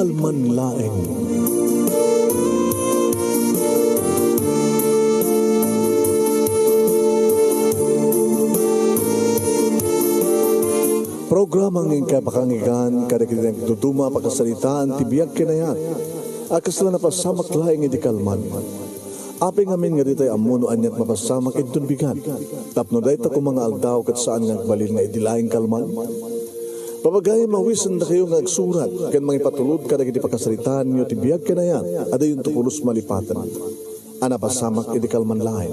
kalman laeng. Programa ng kapakangigan, kadagitang tutuma pagkasalitaan, tibiyag kinayan, akas lang napasamak laing hindi kalman. Aping amin nga ditay amuno anyat mapasamak itong bigan. Tapno dahi ta kung mga aldaw kat saan nga balil nga idilaing kalman. Papagay mawisan na kayo nga agsurat, kan mga ipatulod kadagiti pagkasalitaan nyo, tibiyag kinayan, ada yung tukulos malipatan. Anapasamak hindi kalman laing.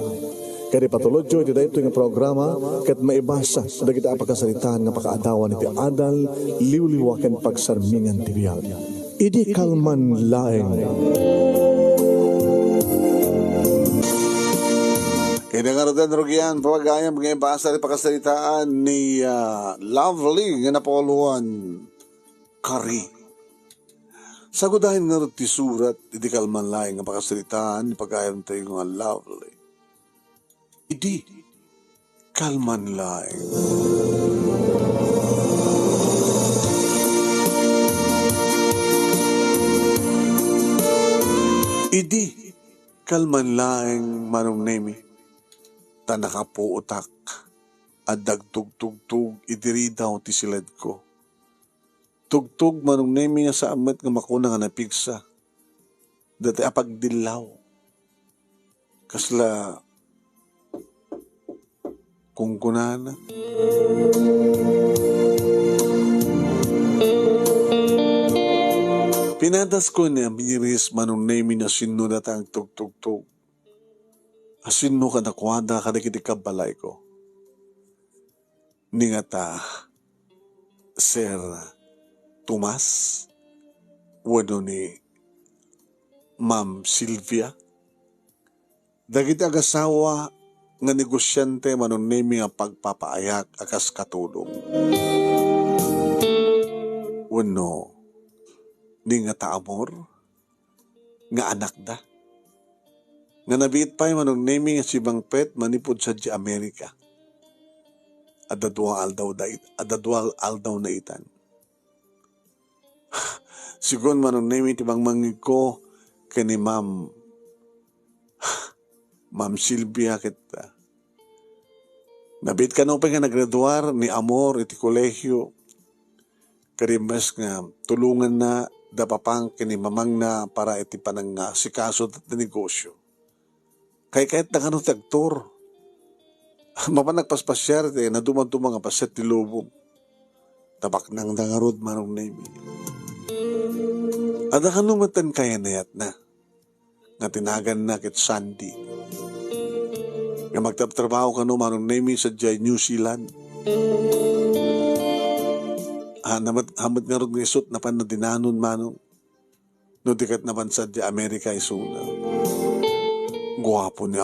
Kaya patulod jo, iti ito yung programa, kat maibasa, dagiti apagkasalitaan nga pakaadawan iti adal, liwliwakan pagsarmingan tibiyag. Idi kalman laeng. Kaya nga rin rogyan, papagayang mga ibasa rin pakasalitaan ni Lovely nga napakuluan Kari. Sagudahin nga rin ti surat, idi kalman laeng nga pakasalitaan, ipagayang tayo nga Lovely. Idi kalman laeng. Idi kalman laeng manong nemi. Tanaka po utak at dagtug-tugtug idiri daw ti silad ko. Tugtug manong nemi nga sa amat nga makuna nga napigsa. Dati apagdilaw. Kasla kung kunana. Pinadas ko niya biniris manong nemi na sino na tang tugtugtug. Asino ka nakwada ka na kitikabalay ko. Ni nga ta, Sir Tomas, wano ni Ma'am Sylvia, dagiti agasawa nga negosyante manunemi nga pagpapaayak akas katulong. Wano, ni nga ta amor, nga anak da. Nga nabiit pa yung manong naming si Bang Pet manipod sa di Amerika. Adadwal aldaw na itan. Sigon manong naming tibang mangig ko kani Ma'am Sylvia kita. Nabiit ka nung pa nga nagraduar ni Amor iti kolehyo. Karimbas nga tulungan na dapapang kani mamang na para iti panang sikaso at negosyo. Kahit na kanong tagtor. Mapanagpaspasyar, na dumang-dumang nga paset ti lubong. Tabak nang nangarod manong nemi. Ada ka numatan kaya nayat na. Nga tinagan na kit Sandy. Nga magtatrabaho ka no manong nemi sa New Zealand. Hamad nga rod ng isot na panadinanon manong. No dikat naman sa Amerika isuna. Guwapo ni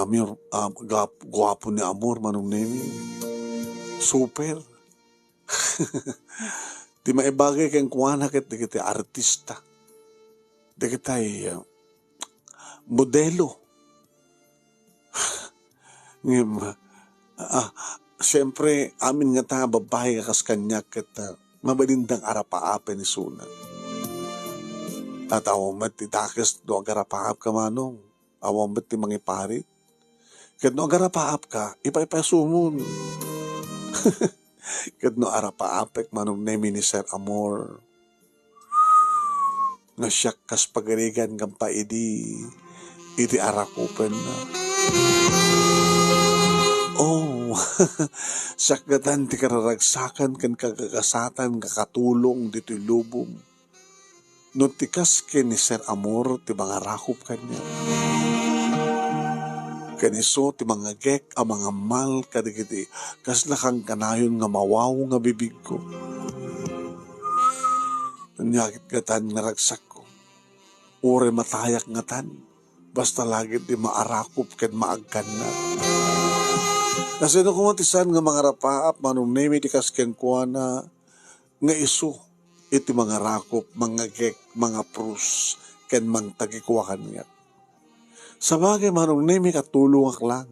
Amor manong nemi. Super. Di maibagay kang kuwana ket di kita artista. Di kita modelo. Siyempre, amin nga ta babae kakas kanya ket mabalindang arapa-apen ni Suna. At awamat itakes do agarapaap ka manong. Awamat ti mangiparit. Ket no agarapaap ka, ipay-pasumon. Ket no arapaapek manong nemi ni Sir Amor. Nga siyak kas pagarigan ng paidi, iti arakupen na. Oh, siyak gatan ti kararagsakan kan kagakasatan kakatulong dito'y lubong. No tikas ken ni Sir Amor ti mga rakup kanya. Kaniso ti mga gek a mga mal kadigiti kasla kang kanayon nga mawaw nga bibig ko. Nanyakit gatan nga ragsak ko. Ure matayak nga tan. Basta lagi di maarakop ken maagkan na. Kasi no kumatisan nga mga rapaap manong nemi ti kasken kuana nga isu iti mga rakop, mga gek, mga prus ken mang tagikuwakan nga. Sa bagay manong nemi katulong lang.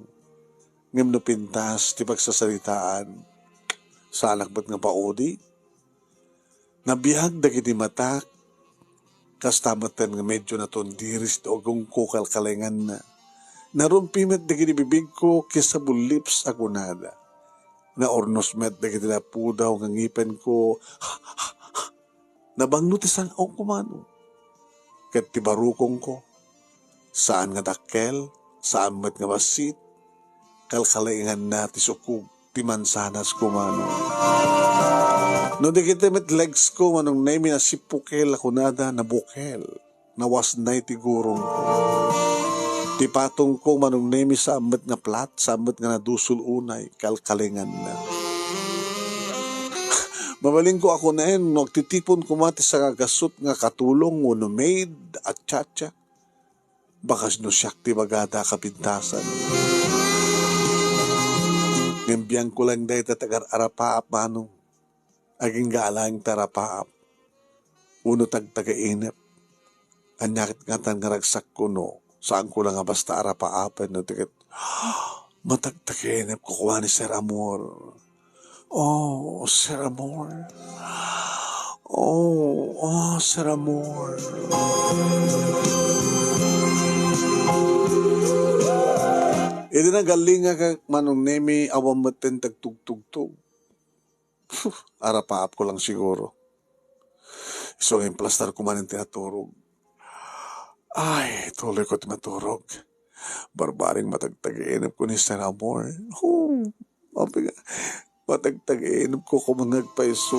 Ngem no pintas ti pagsasalitaan sa anak ba't nga paudi. Nabihag dagiti matak Kastamatan nga medyo na ton diris o kung kukalkalengan na. Narumpimet na kinibibig ko kisa bulips ako nada. Na ornosmet na kitinapudaw ng ngipin ko. Nabangnutisan ako kumano. Kat tibarukong ko. Saan nga dakkel, saan met nga basit, kalkalengan na tisukog, timansanas kumano. No di kita met legs ko, manong naimi na sipukel ako nada na bukel, nawas na itigurong ko. Tipatong ko manong naimi sa amet nga plat, sa amet nga nadusul unay, kalkalengan na. Mabaling ko ako na yun, nagtitipon ko mati sa kagasot nga katulong, uno maid at chacha. Bakas no siyak ti bagada kapintasan. Ngambiyang ko lang dahi tatagar arapaap manong. Aging galang tarapaap. Uno tagtagainip. Anyakit nga tan ngaragsak ko no. Saan ko lang nga basta arapaapan no. Tikit, matagtagainip ko kuha ni Sir Amor. Oh, Sir Amor. Oh, Sir Amor. Ito na galing nga kag manong nemi awang matin tagtugtugtog. Arapaap ko lang siguro. So ngayon plastar ko man yung tinaturog. Ay, tuloy ko maturog. Barbaring matagtag-iinap ko ni Sir Amor. Matagtag-iinap ko kumangagpaiso.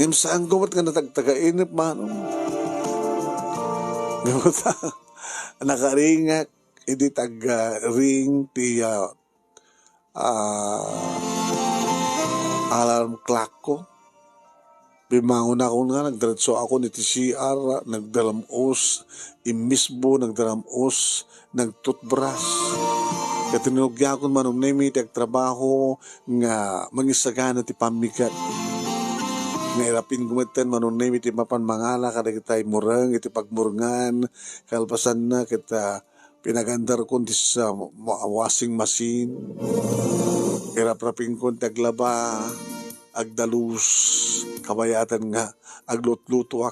Ngayon saan ko mat nga natagtag-iinap manong? Nakaringak, hindi tag-ring ti alarm clock ko. Bimangon ako nga, nagdiretso ako ni TCR, nagdalamos, imisbo, nagdalamos, nagtutbrush. Katinugya ko manong nemi, trabaho nga mangisagana ti pamigat. Ngairapin gumiten manong nemi ti mapan mangala kada kita murang iti pagmurngan kalpasan na kita pinagandar ko sa washing machine irap-rapin ko taglaba agdalus kabayatan nga aglutluto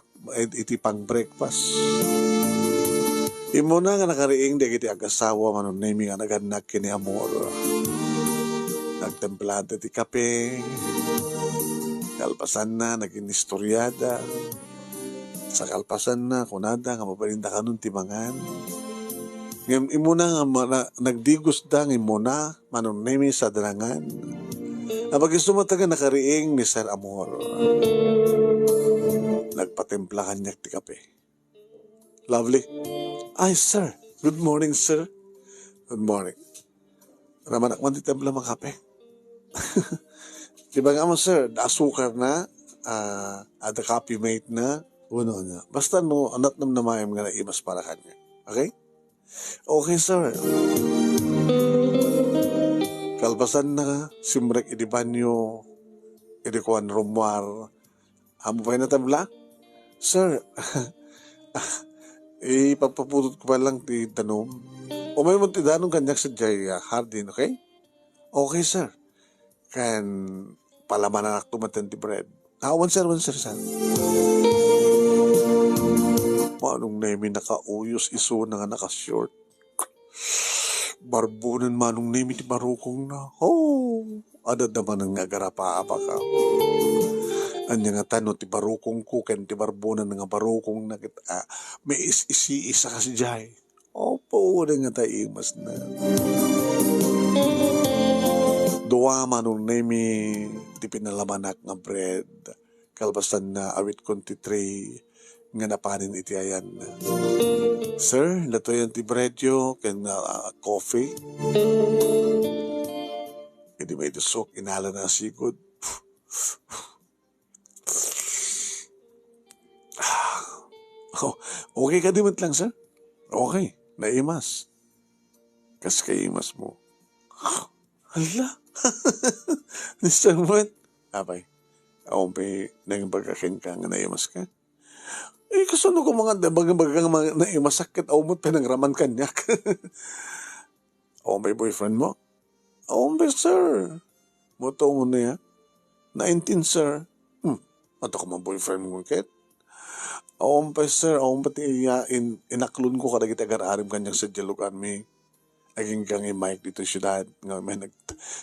iti pang breakfast imo na nga nakariing di iti agasawa manong nemi nga naganak kini Amor nagtemplante ti kape kalpasan na, naging istoryada. Sa kalpasan na, kunada, nga mapalinda ka nun timangan. Ngayon, imo na nga, nagdigos da, imo na, manong nemi sa darangan. Napag sumataga nakariing ni Sir Amor. Nagpatimpla kanyak ti kape. Lovely. Ay, sir. Good morning, sir. Good morning. Ramanak man ti templa mga kape. Diba nga mo, sir, asukar na, ada copy mate na, uno na. Basta no, anat nam namayam nga na imas para kanya. Okay? Okay, sir. Kalbasan na, simrek idibanyo, idikuan rumwar. Amo pa na tabla? Sir, ipagpaputot ko pa lang ti tanom. O may mo ti danong kanyak sa Jay Hardin, okay? Okay, sir. Kan palaman na tumatan ti bread. One sir, sir. Manong nemi nakauyos iso na nga nakashort. Barbunan manong nemi ti marukong na. Adad naman ang nagarapa-apa ka. Anya nga tano ti barukong ko ken ti barbunan nga barukong na kita. May isi-isa kasi jay. Opo, nga tayo imas na. Dua manong nemi ti pinalamanak nga bread kalbasan na awit konti tray nga napanin iti ayan. Sir, latoyan ti bread yo ken coffee. Hindi may tusok inala na sigod. Okay ka dimit lang, sir? Okay, naimas. Kas kaimas mo. Hala. Mr. Muet. Apay. Ako pa'y naging pagkakin ka nga naimas ka. Kasuno ko mga bagang naimas sakit. Ako mo't pinangraman kanyak. Ako may boyfriend mo? Ako may sir. Moto mo na ya. 19, sir. Ato ka mga boyfriend mo ket. Awam pa sir, awam pati inaklon ko kada kita agar-arim kanyang sa dialogan mi. Aging kang i-mic dito sa syudad. Nga may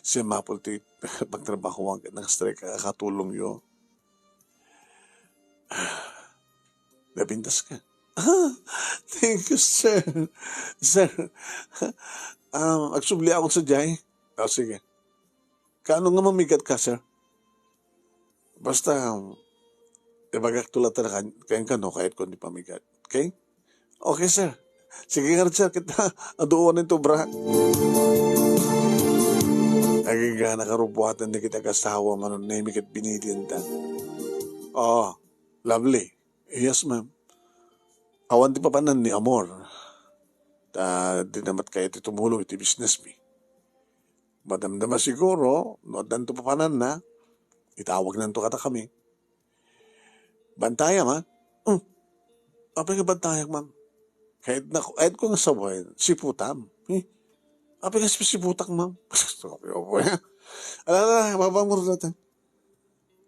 siya mapul ti pagtrabaho ang nag-strike katulong yo. Nabintas ka. Thank you, sir. Sir, agsubli ako sa jay. Sige. Kaano nga mamigat ka, sir? Basta, ibagak tulad na kayang kano kahit kundi pamigat. Okay? Okay, sir. Sige nga, sir. Kita, aduan ito, bra. Aging nga nakarubuhatan na kita kasawa manon na imikit binidinta. Oh, lovely. Yes, ma'am. Awan di pa panan ni Amor. Di namat kaya iti tumulong iti business mi. Madamdama siguro, no dan to papanan na, itawag na to kata kami. Bantaya, ma? Apay ka bantaya, ma'am? Kahit ko nga saway, siputam. Apay ka siputak, ma'am? Alala, babamuro natin.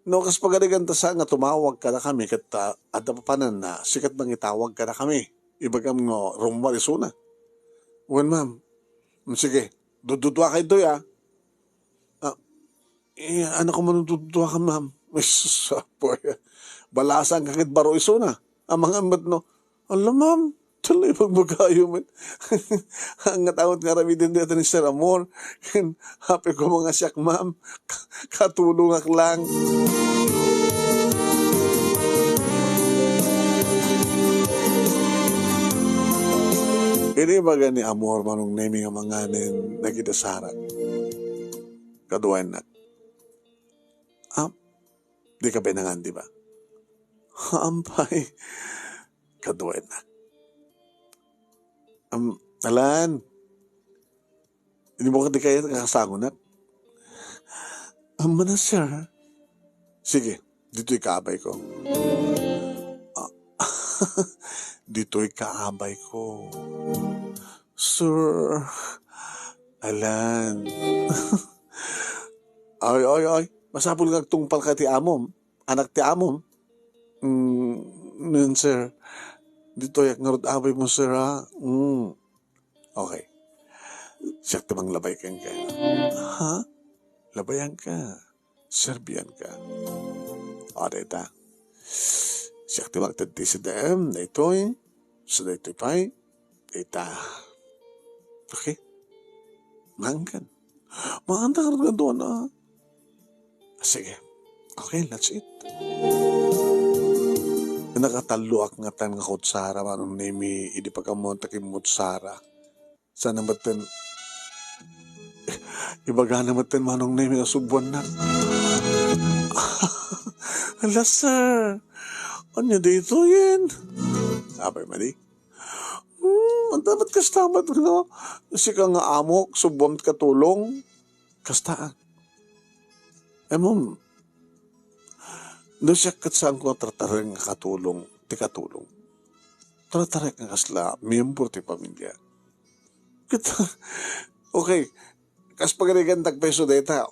No, kas pagaligan ta sa nga tumawag ka na kami kat at papanan na sikat bang itawag ka na kami. Ibagam ngo rumarisuna. Wen ma'am. Sige, dududwa kayo doy ano ko man dududwa ka ma'am? Ay sapoy. Balasan kakit baro isuna. Ang mga amat no. Alam ma'am, tuloy magbagayo man. Ang tawag nga rami din dito ni Sir Amor. Happy ko mga siyak ma'am. Katulong ak lang. Ini baga ni Amor manong naming ang mga nagidasaran. Kaduan na. Di ka binangan, di ba? Ampay. Kaduan na. Alan. Hindi mo ka di kaya nakasangon na? Ama na, sir. Sige, dito'y kaabay ko. Dito'y kaabay ko. Sir, Alan. Ay. Masapul nga tungpal ka ti amom. Anak ti amom. Nun, sir. Dito'y ngarod abay mo, sir, ha? Okay. Siya tamang labay kang ka. Ha? Labayan ka. Serbian ka. O, dita. Siya tamang tadi sa dam na ito'y. Sa dito'y pa'y. Dita. Okay? Mangkan. Mangkan ka doon, ha? Sige. Okay, that's it. Nakataluak nga tan nga kutsara manong nimi idi pagkamonta kim kutsara. Sana baten ibaga na baten manong nimi nga subuan na. Ala sir. Ano dito yan? Sabi mali. Ang dapat kastamat no? Si ka nga amok, subuan katulong. Kastaan. Mom, doon siya katsaan ko tratarang nga katulong, ti katulong. Tratarang nga kasla, miyembro ti pamilya. Okay, kas pagaligan tagpeso data,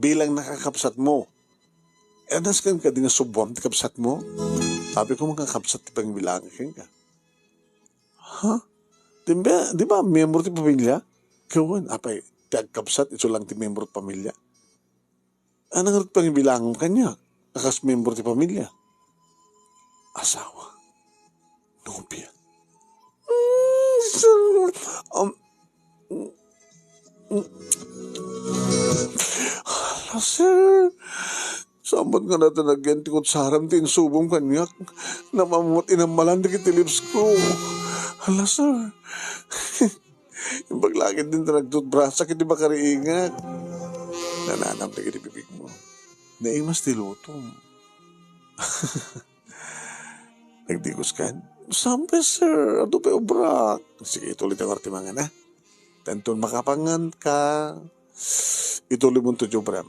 bilang nakakapsat mo. Anas kan ka din nga subwam ti kapsat mo. Sabi ko mga kapsat ti pangbilangin ka. Ha? Di ba miyembro ti pamilya? Kawan, apay, ti agkapsat, ito lang ti miyembro ti pamilya. Anong rin pang bilangan kanya? Akas member ti pamilya. Asawa. Nobya. Sir. Sambat nga natin nagyanti ko saram tin subong kanyak. Namamot inamalan di kitilips ko. Hala, sir. Yung paglagid din na nagtutbrasa, kiti ba kariingat? Nananam na kinipipig mo. Naimas tilutong. Nagdigos ka? Sampai, sir. Ato pa obrak. Sige, ituloy ang orti mga na. Tanton makapangan ka. Ituloy mo ito, Jobram.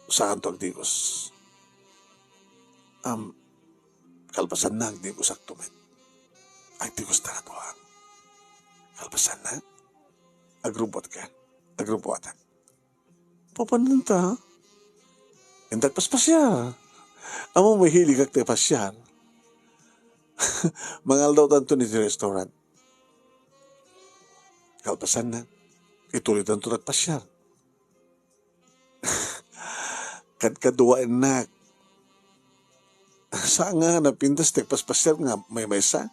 Saan ito agdigos? Kalpasan na agdigos aktumet. Agdigos na ito, ha? Kalpasan na? Agrubot ka? Agrubotan? Papananta, ha? Hindi paspas siya. Amo mahilig kag te pasyal. Mangal daw tanto ni restaurant. Kalpasan na. Ituloy tanto nagpasyal. Kadkaduwain na. Sa nga napintas pasyal nga may maysa.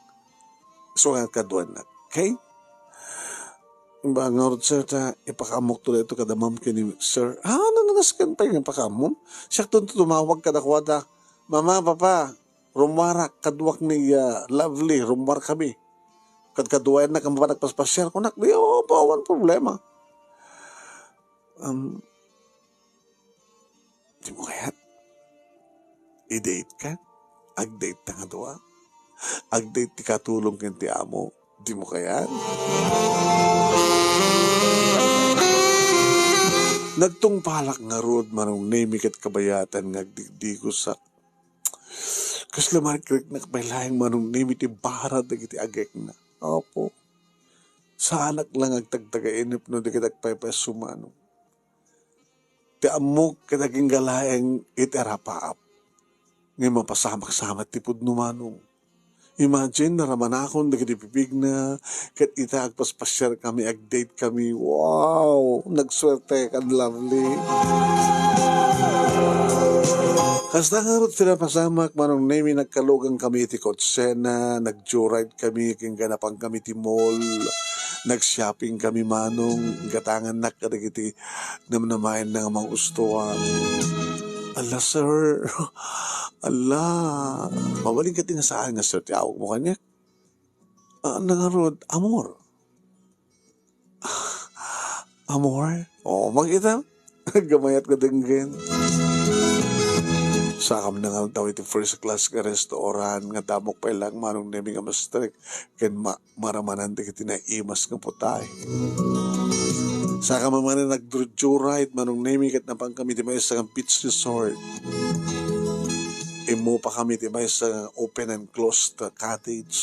So nga kaduan na. Okay? Ba nga ron sir ta ipakamok tuloy ito kada ma'am kini sir. Nanaskan pa yung pakamom. Siya tumawag kada kwada. Mama, papa, rumara kadwak ni Lovely, rumar kami. Kadkaduwain na kang ba nagpaspasyal. Kunak, di bawan problema. Di mo kaya i-date ka? Ag-date na nga doa? Ag-date ti katulong kinti amo? Di mo kaya? Nagtungpalak nga rod manong name kat kabayatan ngagdigdigo sa kaslamar krik na kabaylaing manong name iti barat na iti agek na. Opo. Sa anak lang agtagtagainip no di kitagpaypay sumano. Ti amok kitaging galaeng iterapaap. Ngayon mapasamak-samat tipod numanong. Imagine, naraman akong nagitipipig na kat ita agpaspasyar kami, ag-date kami. Wow! Nagswerte ka, Lovely. Kasta nga rin pinapasamak, manong name nagkalugang kami iti Kotsena, nag-joyride kami, kinganapang kami ti mall, nag-shopping kami manong, gatangan na kadagiti namnamayan ng mga ustuan. Ala, sir. Ala. Mabaling ka tinasaan nga, sir. Tiyawag mo kanya. Nangarod, amor. Amor? Oo, makita. Gamayat ka dinggin. Sakam na nga daw iti first class ka restaurant nga damok pa ilang manong nemi nga mastrik ken maramanan ti kiti na imas nga putay. Saka mamana nagdurjurite manong nemi kat napang kami ti may sa beach resort. Imo pa kami ti may sa open and closed cottage.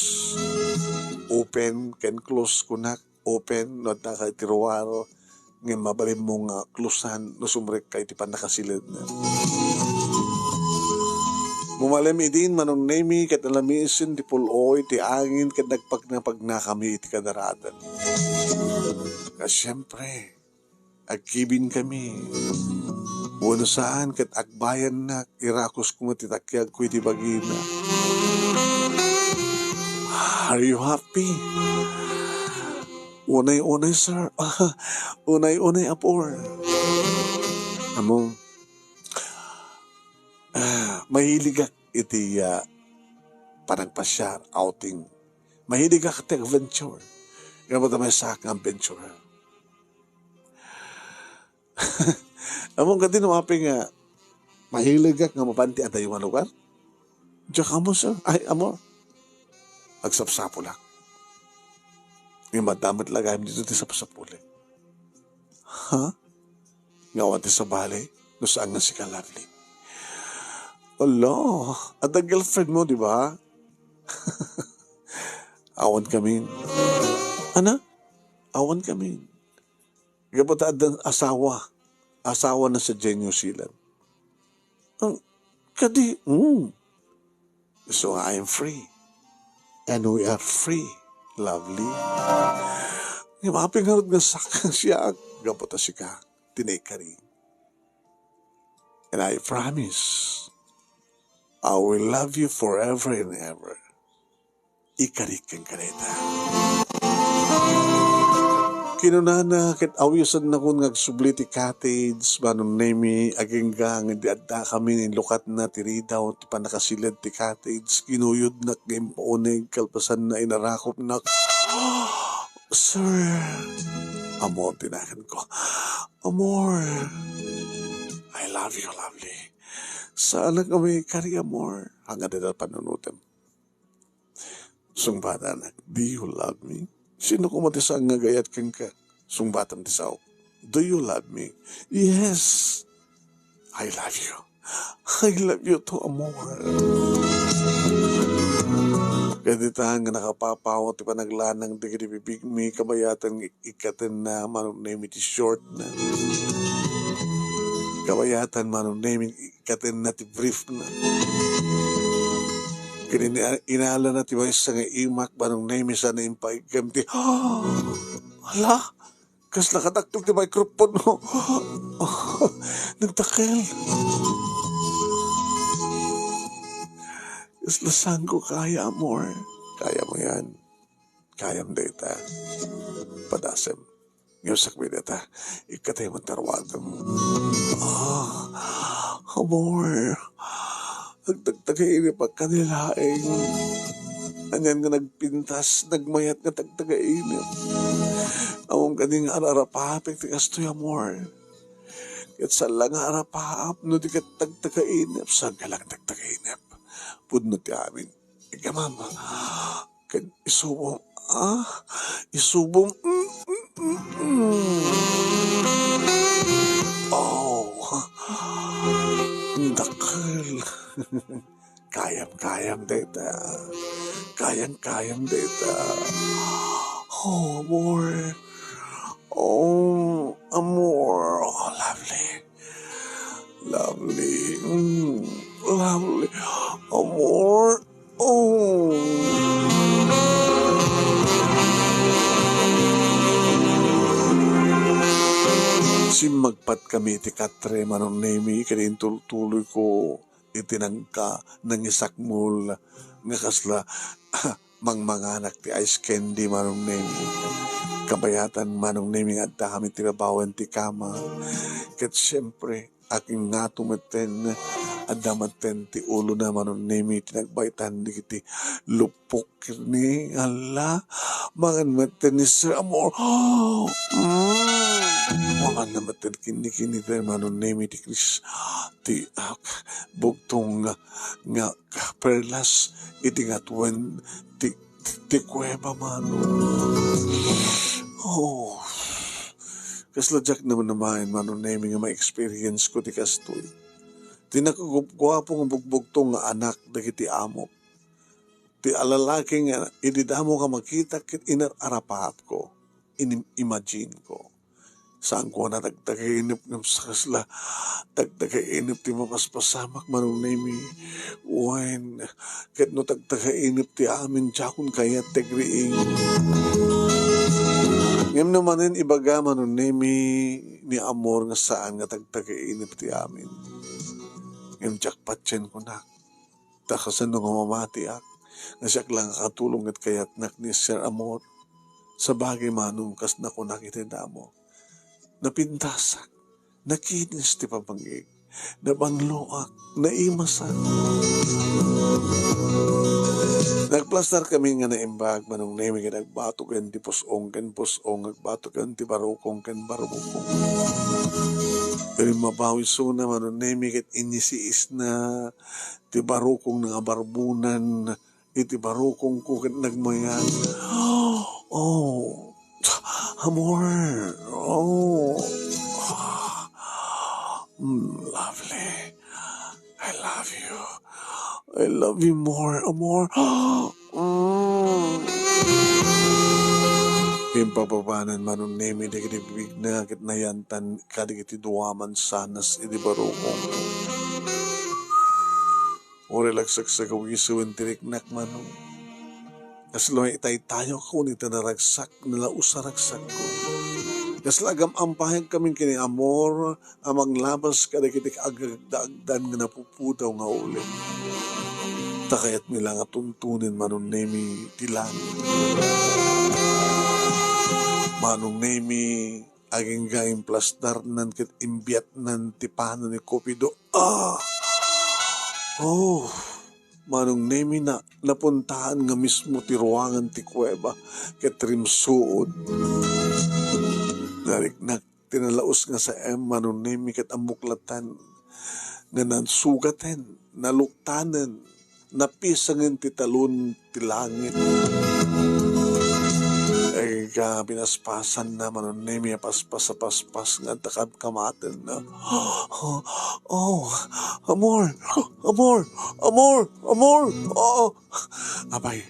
Open ken close kunak. Open no na kay tiruwaro nga mabalim mong klusan no sumrek kay ti panakasilid na. Mumalami din manong nemi kat alamisin ti puloy ti angin kat nagpag na kami iti kadaratan. Kasi siyempre, agkibin kami. Wano saan kat agbayan na irakos kong titakyag ko iti bagina. Are you happy? Unay-unay, sir. Unay-unay, apor. Among, mahilig ak iti panagpasyar, outing. Mahilig ak iti adventure. Nga ba tamay sa aking adventure? Among ka din umaping mahilig ak nga mapanti ang tayo lugar. Diyak amo, sir. Ay, amor. Agsapsapo lang. Nga madamit lagay dito ti sapsapuli. Ha? Ngawan ti sa bali, no saan nga si Lovely. Allah, at ang girlfriend mo, di ba? Awan kami. Ana? Awan kami. Gabot ang asawa. Asawa na sa New Zealand. Kadi, So I am free. And we are free. Lovely. Nga mapingarod nga sakang siya. Gabot si ka. Tinekari. And I promise, I will love you forever and ever. Ikarik kang kareta. Kinunana ket awisan na kun ngagsubli ti cottage manong nemi aging gang di adda kami ni lukat na tiridaw ti panakasilid ti cottage kinuyod na gimpauneg kalpasan na inarakop na sir amor tinakan ko amor I love you Lovely sana kami kari amor hanggang dito panunutin sungbata na do you love me? Sino ko matisang nga gayat kang ka? Sungbatan tisaw. Do you love me? Yes. I love you. I love you too, amor. Kaditahan nga nakapapaw ti panaglanang di kinipipig mi kabayatan ikatin na manong name iti short na. Kabayatan manong naming ikatin na ti brief na. Kini inaala na ti sa nga imak manong naming sa naimpaigam ti. Hala, kas nakataktil ti microphone mo. Nagtakil. Kas lasang ko kaya, amor. Kaya mo yan. Kaya mo data. Padasem. Ngayon sakmi data. Ikatay mo tarwado mo. Amor. Nagtagtagain pa kanilaing. Anyan nga nagpintas, nagmayat nga tagtagain. Among kaning ararapapik ti kastoy, amor. Kat sa lang arapap, no di ka tagtagain. Saan ka lang tagtagain? Pudno ti amin. Ika mama. Kan isubong. Isubong. Dakal. Kayam data. Kayam data. Amor. Amor. Lovely. Lovely. Lovely. Amor. Magpat kami ti katre manong nemi kanin tuloy ko itinangka ng isakmul nga kasla mangmanganak ti ice candy manong nemi. Kabayatan manong nemi nga kami tirabawan ti kama. Kat siyempre aking nga tumaten at damaten ti ulo na manong nemi tinagbaitan di kiti lupok ni ala mangan maten ni Sir Amor. Mga namaten kini tayo manong nemi ti Chris ti bugtong nga perlas iti nga tuwan ti kuweba manong. Kasladyak naman manong nemi nga ma-experience ko ti kastoy. Tinakagwapong bugbugtong nga anak dagiti amok. Ti alalaki nga ididamo ka makita kit inarapahap ko. Imagine ko. Saan ko na tagtagainip ng sakasla, tagtagainip ti mapaspasamak manong nemi. Uwain, kat no tagtagainip ti amin, tsakon kaya tegriing. Ngam naman ibaga manong nemi ni Amor nga saan nga tagtagainip ti amin. Ngam tiyakpatyan ko na. Takasan nung mamati ak, nga siyak lang katulong at kayat nak ni Sir Amor. Sa bagay manong kas na ko nakitindamo. Napintasak, nakinis ti papangig, nabangloak, naimasan. Nagplastar kami nga naimbag manong nemi nga nagbato kan ti pusong, nagbato kan ti barukong, barukong. Pero mabawi suna manong nemi kat inisiis na ti barukong nga barbunan, iti barukong ko kat nagmayan. Amor. Lovely. I love you. I love you more, Amor. Impapabanan manong nemi di kiti bibig na kit nayantan kadi kiti duwaman sanas iti barukong. Ore lagsak sa kawisuan tiriknak manong. Kasloy itay tayo ko ni tanaragsak nalausaragsak ko. Kaslagam ampahag kami kini Amor amang labas kada kitik agagdagdan nga napuputaw nga ulit. Takayat nila nga tuntunin manong nemi tilang. Manong nemi aging gaing plastar nan kit imbiat nan tipano ni Cupido. Manong nemi na napuntahan nga mismo ti ruangan ti kuweba ket rimsuod. Nariknak tinalaos nga sa manong nemi ket amuklatan nga nansugaten, naluktanen, napisangen ti talon ti langit. Ay pinaspasan na manong nemi paspas nga takab kamaten na. Amor. Abay,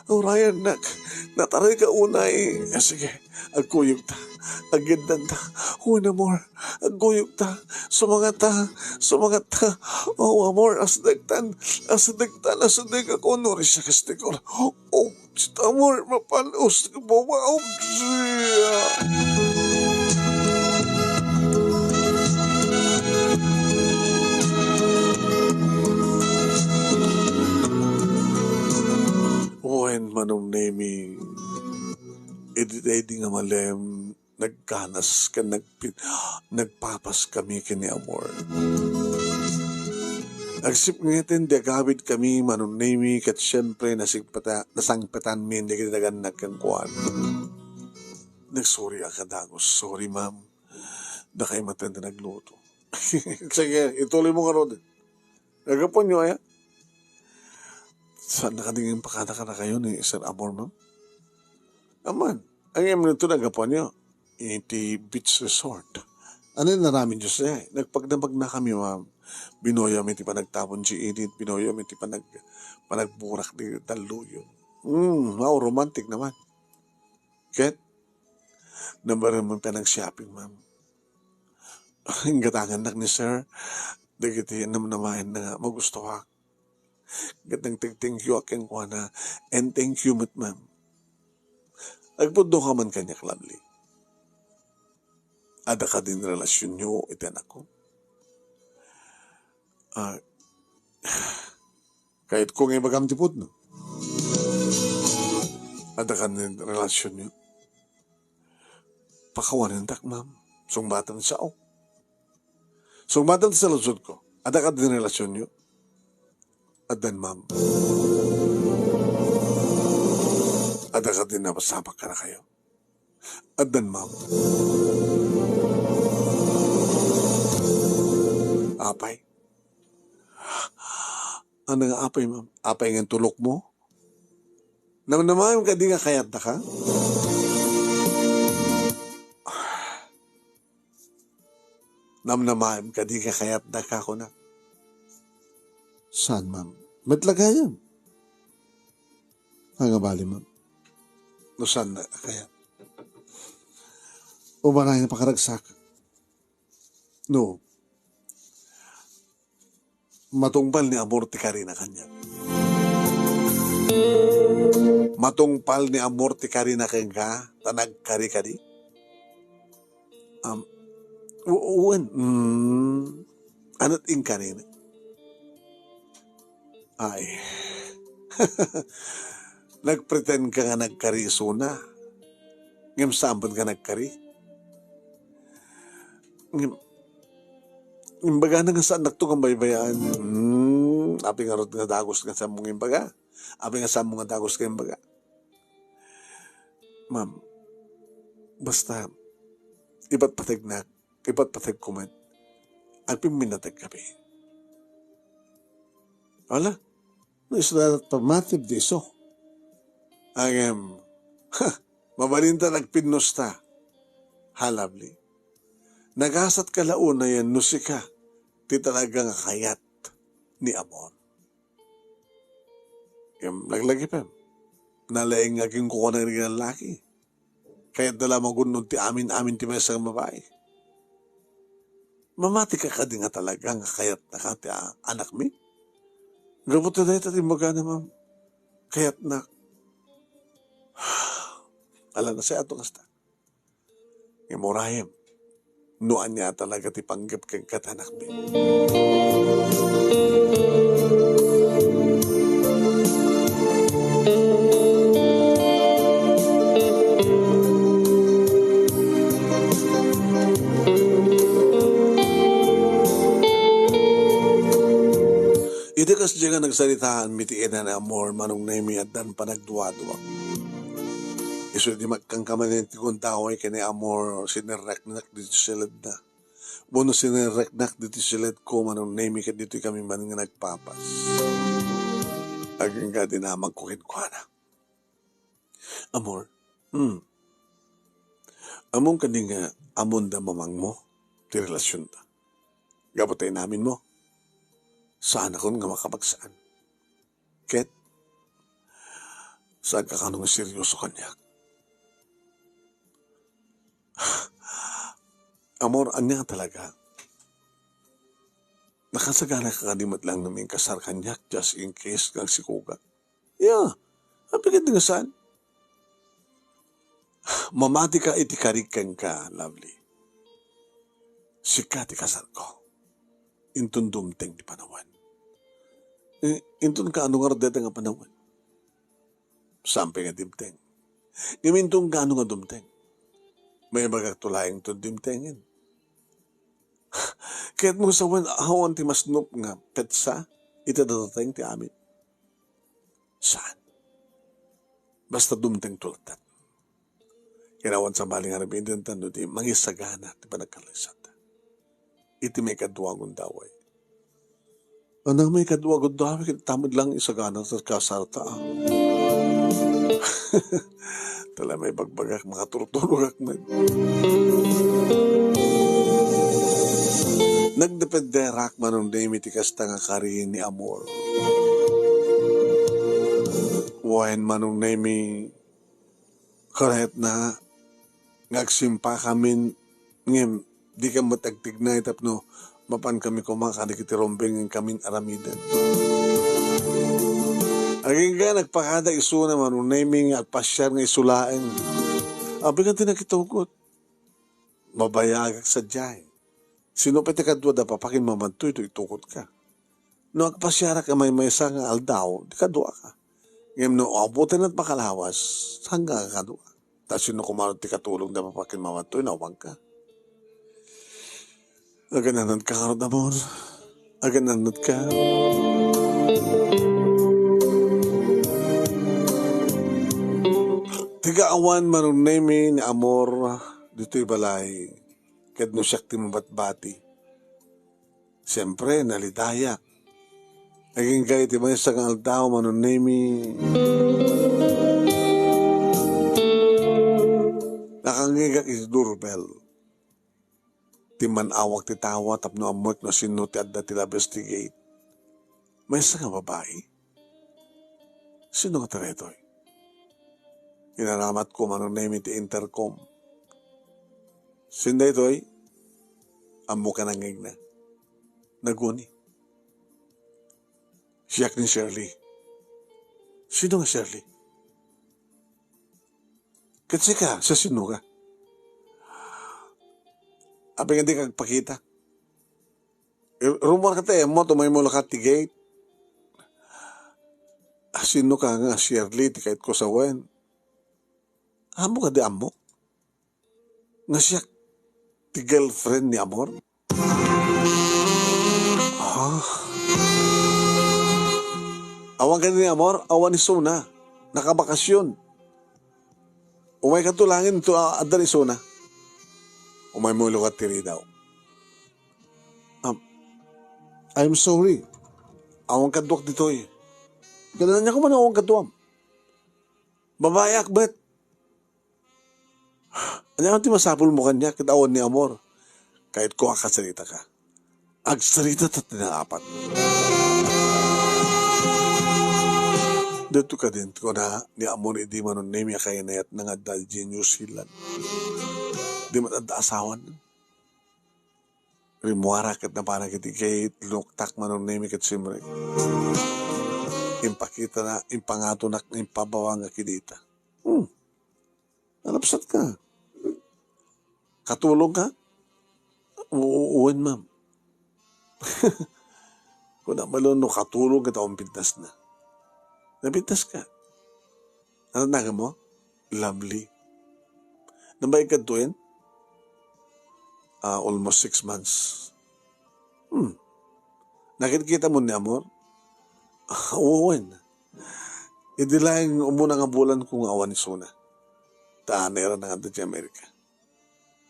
Oh, Ryan, nataray ka unay. Sige, agkuyog ta. Agindan ta. Una more. Agkuyog ta. Sumangat ta. Oh, amor, asdagtan. Asdag ako. Nuri sa kastikor. Oh, amor, mapalos. Bumaw. When manong naming edit nga malem nagkanas ka nagpapas kami kini amor. Agsip ngayon di agawid kami manong nami kat syempre nasangpatan min di kinagan nagkangkuan. Nagsorry ka dagos. Sorry ma'am. Na kayo matanda nagluto. Sige, ituloy mo nga ron. Nagapon nyo ay. Saan nakadingin pa ka na kayo ni Sir Amor, ma'am? Aman, ang iyong nito nagapon nyo. Iti Beach Resort. Ano yung namin Diyos eh? Nagpagdamag na kami, ma'am. Binoyo mi ti pa nagtapon si Edith. Binoyo mi ti pa panagburak di taluyo. Wow, romantic naman. Ket? Nabaran mo pa nag-shopping, ma'am. Ang gatangan nak ni Sir. Dagiti namnamahin na magusto ka. Gatang thank you aking kuha and thank you ma'am. Agpundo ka man kanya lovely. Ada ka din relasyon nyo, iti anak ko. Kahit kung ibagam tipod, no? Ada ka din relasyon nyo. Pakawanin tak, ma'am. Sungbatan sa ako. Sungbatan sa lusod ko. Ada ka din relasyon nyo. Adan, ma'am. Ada ka din na masama ka na kayo. Adan, ma'am. Apay. Ano nga apay, ma'am? Apay nga tulok mo? Naman ka di nga kayat na ka? Naman ka di nga kayat na ka ko na? Saan, ma'am? Matlagayan. Bali, ma'am. No, saan na kaya? O maray na pakaragsak? No. Matungpal ni Amorte ka rin na kanya. Matungpal ni Amorte ka rin na kanya. Tanag kari-kari. Uwan. Anat ing ka rin. Ay. Nagpretend ka nga nagkariso na. Ngam sambon ka nagkari. Imbaga na nga saan nagtungang baybayaan. Api nga rot nga dagos nga sa mong imbaga. Api nga sa mong nga dagos ka imbaga. Ma'am, basta, iba't patag kumat, api minatag kapi. Wala, no is that permative diso. Mabalinta nagpinusta. Halabli. Nagasat ka launa yan, nusika, ti talagang kayat ni Amor. Naglagi pa. Nalaing ngaging kuko ng lalaki. Kaya't dala magunod ti amin ti may isang babae. Mamati ka di nga talagang kayat na ka ti anak mi. Gabot na dahil tatim baga na, ma'am. Kayat na. Alam na siya atong hasta. Imurayim. Nuan niya talaga ti panggap kang katanak mi. Iti kas diya nga nagsalitaan mitiin na Amor manong naimi at dan panagduwa-duwa. Iso di magkangkamanin ti kong tao ay kini Amor sinirreknak dito silad na. Bono sinirreknak dito silad ko manong naimi ka dito kami man nga nagpapas. Aging ka din na magkukin ko na. Amor, among ka din nga amon da mamang mo ti relasyon ta. Gabotay namin mo. Saan ako nga makapagsaan? Ket, Saan ka kanong seryoso kanya? Amor, anya talaga. Nakasagana ka kanimot lang namin kasar kanyak just in case kang sikuga. Yeah, apikit nga saan? Mamati ka itikarikan ka, lovely. Sika ti kasar ko. Intun dumteng di panawan. Intun ka ano nga radeta nga panawan. Sampai nga dimteng. Gamintong ka ano nga dumteng. May magagtulayang to dimtengin. Kaya't mo sawan awan ti masnup nga petsa, itadateng ti amin. Saan? Basta dumteng tulatan. Kinawan sa maling harapin tando di mangisagana ti panagkalisat. Iti may kaduwagon daway. Anang may kaduwagon daway, tamad lang isagana sa kasarta. Tala may bagbagak, makaturutulog man. Nagdepende rakman ng demitikas nga kariin ni Amor. Wain manong nemi kahit na ngagsimpa kami ngem di ka matagtignay tapno mapan kami kumakadikiti rombeng ng kaming aramidan. Aging ka nagpakada iso naman manong nemi at pasyar nga isulaeng. Abi ka tinakitugot. Mabayagak sa dyan. Sino pati kadwa da papakin mamantoy ito itukot ka. No agpasyara ka may maysa nga aldaw, di kadwa ka. Ngayon no abutin at makalawas, hanggang ka kadwa. Tapos sino kumarot ti katulong da papakin mamantoy, nawag ka. Agananad ka karot amor. Agananad ka. Tiga-awan manong nemi ni Amor dito'y balay. Kad no siyak ti mabatbati. Siyempre, nalidayak. Naging kayo ti may isang aldaw manong nemi. Nakangigak is doorbell. Ti manawag ti tawa tapno amot no sino ti adda ti labestigate. May isang babae. Sino nga taretoy? Inaramat ko manong nemi ti intercom. Sinday to'y, amo ka nanging na. Naguni. Siyak ni Shirley. Sino nga Shirley? Kasi ka, sa sino ka? Abi nga di kagpakita. Rumor ka tayo mo, tumay mo lakat ti gate. Sino ka nga Shirley, ti kahit ko sa wen. Amo ka di amo? Nga siyak ti girlfriend ni Amor? Awan ka ni Amor, awan ni Sona. Nakabakasyon. Umay ka tulangin ito adda ni Sona. Umay mo lukat tiri daw. I'm sorry. Awan ka duwak dito eh. Ganun niya ko man awan ka duwam. Babayak bet. Ano ang timasapol mo kanya kitawan ni Amor? Kahit ko akasalita ka. Agsalita at tinaapat. Dito ka din ko na ni Amor hindi man nun nemi kaya na yat nga dalji New Zealand. Di man adda asawan. Rimuara kat na parang kiti kay luktak man nun nemi kat simrek. Impakita na, impangato na, impabawang nga kidita. Alapsat ka. Katulong ka? Uuwan, ma'am. Kung na malun, no, katulong ka taong pintas na. Napintas ka. Ano naga mo? Lovely. Nabay ka tuwin? Almost 6 months. Nakikita mo ni Amor? Uuwan. Hindi lang umuna nga bulan kung awan ni Sona. Taanera na nga di Amerika.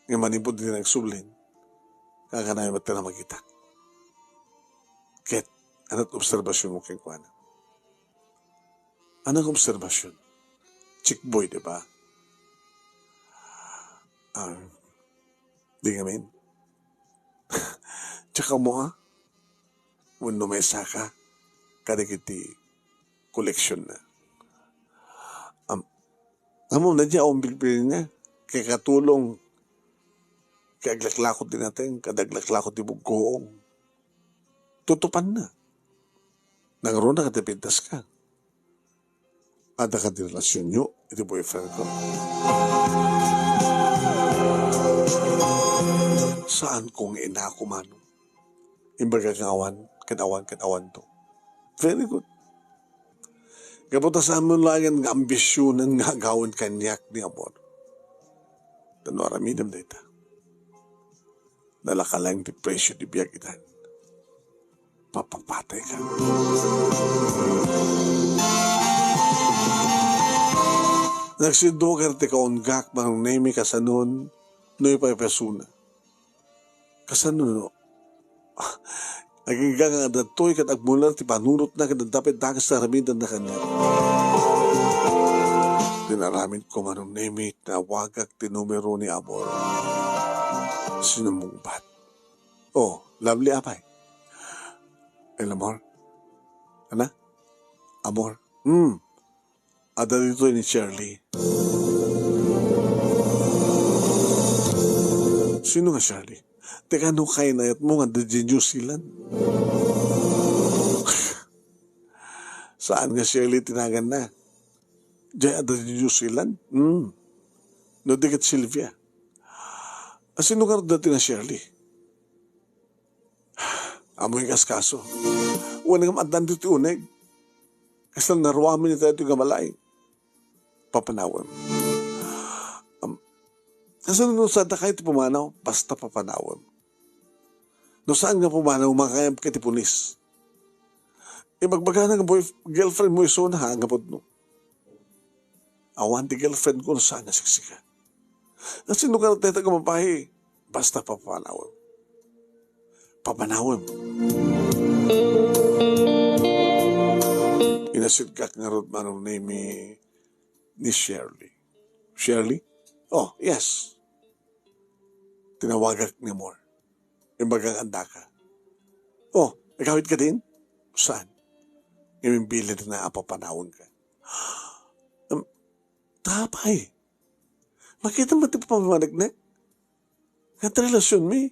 Nga manipod din nagsublin. Kakanayan ba't ka na magkita? Ket, anong obserbasyon mo kay Kuana? Anong obserbasyon? Chick boy, di ba? Di nga men. Tsaka mo when numesa ka, kadikiti koleksyon na. Amo na niya ang bilbil niya. Kaya katulong. Kaya aglaklakot din natin. Kadaglaklakot di bugkoong. Tutupan na. Nangaroon na katipintas ka. Ada ka di relasyon nyo. Iti boyfriend ko. Saan kong ina ako mano? Imbaga kanawan to. Very good. Kapunta sa amin lang ang ambisyonan nga gawin kanyak ni amor. Tano aramidam na ita. Nalakalang di presyo di biyag itan. Papapatay ka. Nagsidokar ti kaunggak manong nemi kasanon no ipapasuna. Kasanon no. Nagigang nga datoy kat agmulan ti panunot na kadadapit dagas sa ramidan na kanya. Dinaramit ko manong nemi na wagak ti numero ni amor. Sinumungbat. Oh, lovely apay. El amor? Ana? Amor? Ada dito ni Shirley. Sino nga Shirley? Teka, no kayo na yat mo nga di New Zealand? Saan nga Shirley tinagan na? Diyan ada di New Zealand? No dikit Sylvia. Sino nga dati na Shirley? Amoy kaskaso. Wala nga maadan dito uneg. Kasi lang naruwamin nito ito gamalay. Papanawan. Kasi nung saan na kayo ito pumanaw, basta papanawan. No saan nga pumanaw, makakayam ka iti pulis. Ibagbaga ng girlfriend mo iso na hangapod no. Awan ti girlfriend ko no saan na siksika. Kasi nung ka natin gumapahi, basta papanawan. Papanawan. Inasidkak nga rod manong name ni Shirley. Shirley? Oh, yes. Tinawagak ni Amor. Imbagang anda ka. Oh, nagkawit ka din? Saan? Imimbilin na apapanawon ka. Tapay. Makita mo ito pamamanag na? Kata relasyon mi.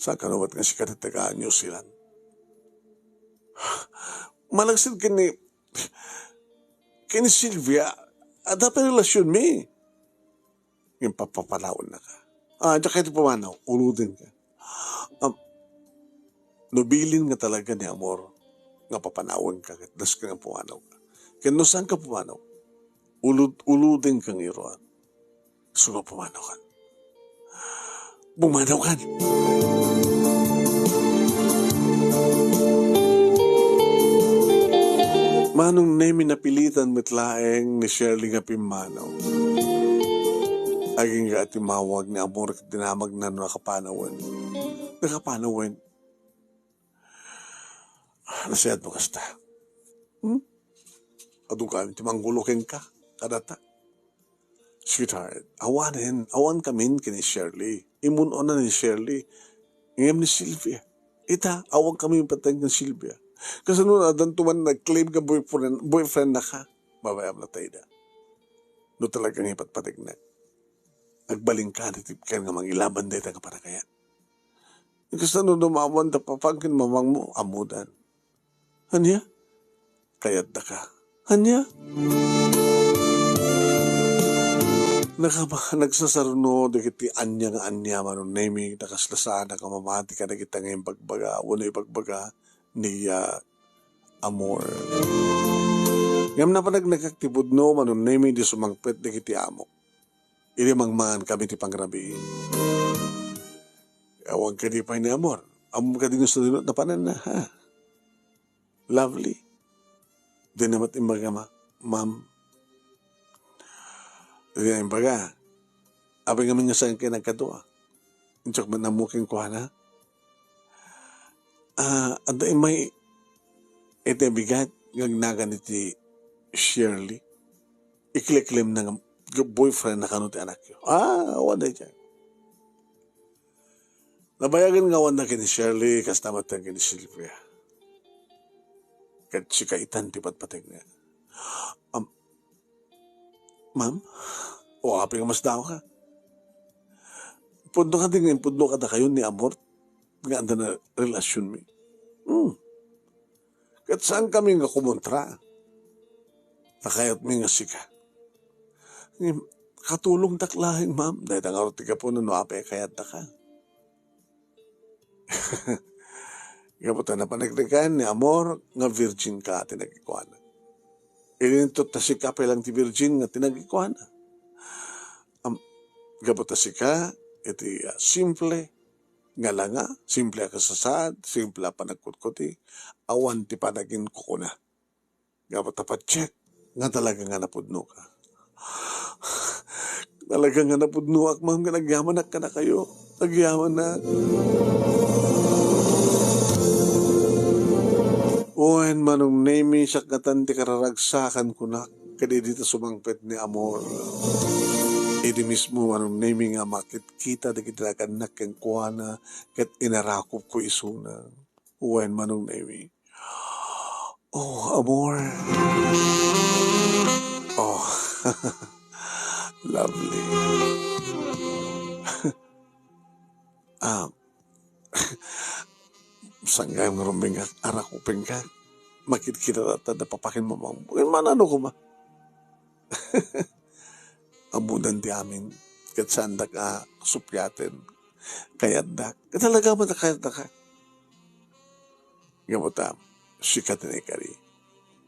Saan ka nawat nga si katatagaan New Zealand? Malagsin kini Sylvia, ada pa relasyon mi. Yung papapanawon na ka. Diyan kayo pumanaw, uludin ka. Nobilin nga talaga ni Amor, nga papanawon ka, das ka nga pumanaw ka. Kaya no saan ka pumanaw, uludin kang iroan. So nga pumanaw ka. Bumanaw ka. Manong nemi napilitan mitlaeng ni Shirley nga pimanaw. Aging nga timawag ni Amor kat dinamag na nakapanawan. Nakapanawan. Nasayad mo kasta. Ado ka, timanggulokin ka. Kadata. Sweetheart, awan kamin kini Shirley. Imunon na ni Shirley. Ngayon ni Sylvia. Ita, awan kami yung patay ng Sylvia. Kasi noon, adan tuman nag-claim ka boyfriend na ka. Babayam na tayo na. No talagang ipatpatig na. Nagbaling ka, natip ka nga mangilaban dito ka para kaya. Kasi noon dumawan, tapapagkin mamang mo, amudan. Hanya? Kayat na ka. Hanya? Nagsasaruno, dikiti anya nga anya, manon naming, nakaslasaan, nakamamati ka, nakita ngayong pagbaga, wala yung pagbaga, ni Amor. Ngam na pa nagnaktibod no, manon naming di sumangpet, dikiti amok. Ili mangmangan kami ti pangrabiin. Awang ka di pa ni Amor. Amor ka din sa dinot na panan na, ha? Lovely. Di namat imbaga, ma'am. Di imbaga. Abay nga nga saan kayo nagkadua. Inchok man namuking kuha na. Ada may ito bigat ngagnagan iti Shirley. Ikliklim na boyfriend na kanot anak yun. Wala dyan. Nabayagan nga wala kini Shirley, kastamat ang kini Sylvia. Kat si kaitan tipat patag na. Ma'am, o aping mas daw ka. Pundo ka din, pundo ka na kayo ni Amor. Nga anda na relasyon mi. Kat saan kami nga kumontra? Nakayat mi nga sika. Katulong taklahin, ma'am. Dahil ang aroti ka po na no ape kayat na ka. Kaputa na panagdagan ni Amor nga virgin ka tinagikuan. Inintot ta si ka lang ti virgin nga tinagikuan. Kaputa si ka, iti simple nga langa, simple ka sasad, simple pa nagkutkuti, awan ti panagin kukuna. Kaputa pa check, nga talaga nga napudno ka. Talaga nga napudno ak, ma'am, nga nagyamanak ka na kayo. Nagyaman na. Uwan manong name siya katanti kararagsakan ko na kadi dito sumangpet ni Amor. Idi mismo anong name nga makit-kita da kitirakan na keng kuwana kat inarakop ko isuna. Uwan manong name. Oh, Amor. Oh, lovely. Sanggay ng rumbing arakupin ka. Makit-kita rata na papakin mo mga. Manano ko ma? Abudan di amin. Kat saan da ka supyatin. Kayat da. Katalaga mo na kayat da ka. Gamutam. Sikat na ikari.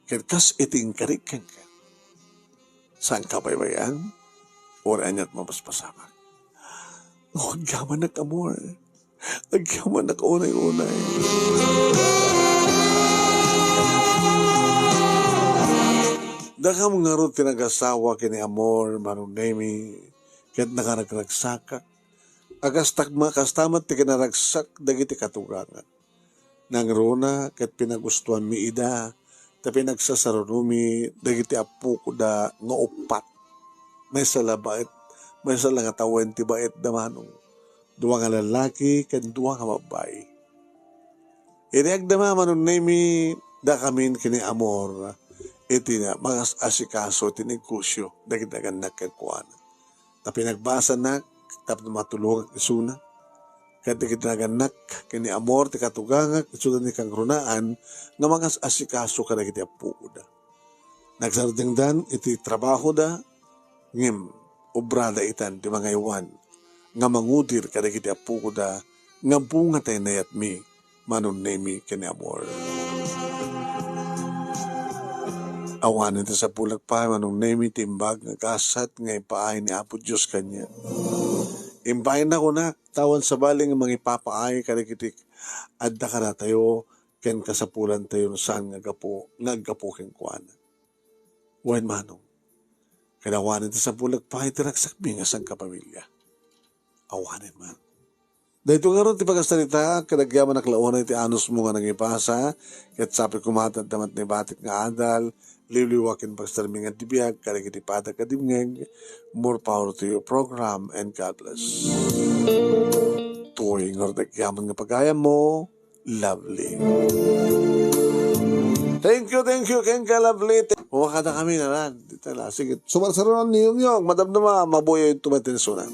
Kat kas iting karikan ka. Saan ka baybayan? Or anyat mapaspasamak. Oh, gaman na Amor. Agyaman na kaunay-unay. Daka mo nga ron tinagasawa kini Amor, manunemi, kahit nakaragsakat. Agas takma, kastamat ti kinaragsak, dagiti katugangan. Nang rona, kahit pinagustuhan mi ida, ta pinagsasarunumi, dagiti apu ko da nga upat. May salabait, may salangatawan ti bait da manong. Dua nga lalaki, kan dua nga babae. Iniag naman manong nemi da kamin kini Amor, iti na mga asikaso, tinigkusyo, dagdagan na kekuan. Tapi nagbasa na, tapos matulog at isuna. Kaya tikitnaganak, kini Amor, tikatugangak, isudan ni kang runaan, nga mga asikaso ka na kiti apuko da. Nagsarding dan, iti trabaho da, ngim, obrada itan, di mga iwan, nga mangudir kada kiti apuko da, nga bunga tayo nayat mi, manon nemi kini Amor. Awanin ta sa pulak pa, manong nemi timbag, nga kasat, nga ipaay ni Apo Diyos kanya. Imbahin na ko na, tawan sa baling mga ipapaay, kada kiti, adda ka na tayo, ken kasapulan tayo, saan nga gapo, naggapuking kuana. Wan manong, kadawanin ta sa pulak pa, itiraksak mi nga sang kapamilya. Awanin man. Dahito nga ron, ti pagkasalita, kadagyaman naklauna iti anos mo nga nangipasa, kat sapi kumatad damat ni batik nga adal, liwliwakin pagstarming at tibiyag, kadagiti patak kadimngeg, more power to your program, and God bless. Tuwing nga dagyaman nga pagaya mo, lovely. Thank you, Ken ka, lovely. Umakada kami na lang. Dito na, sige. Sumarsaroon ni Yung, madam na mabuyo yung tumatinsunan.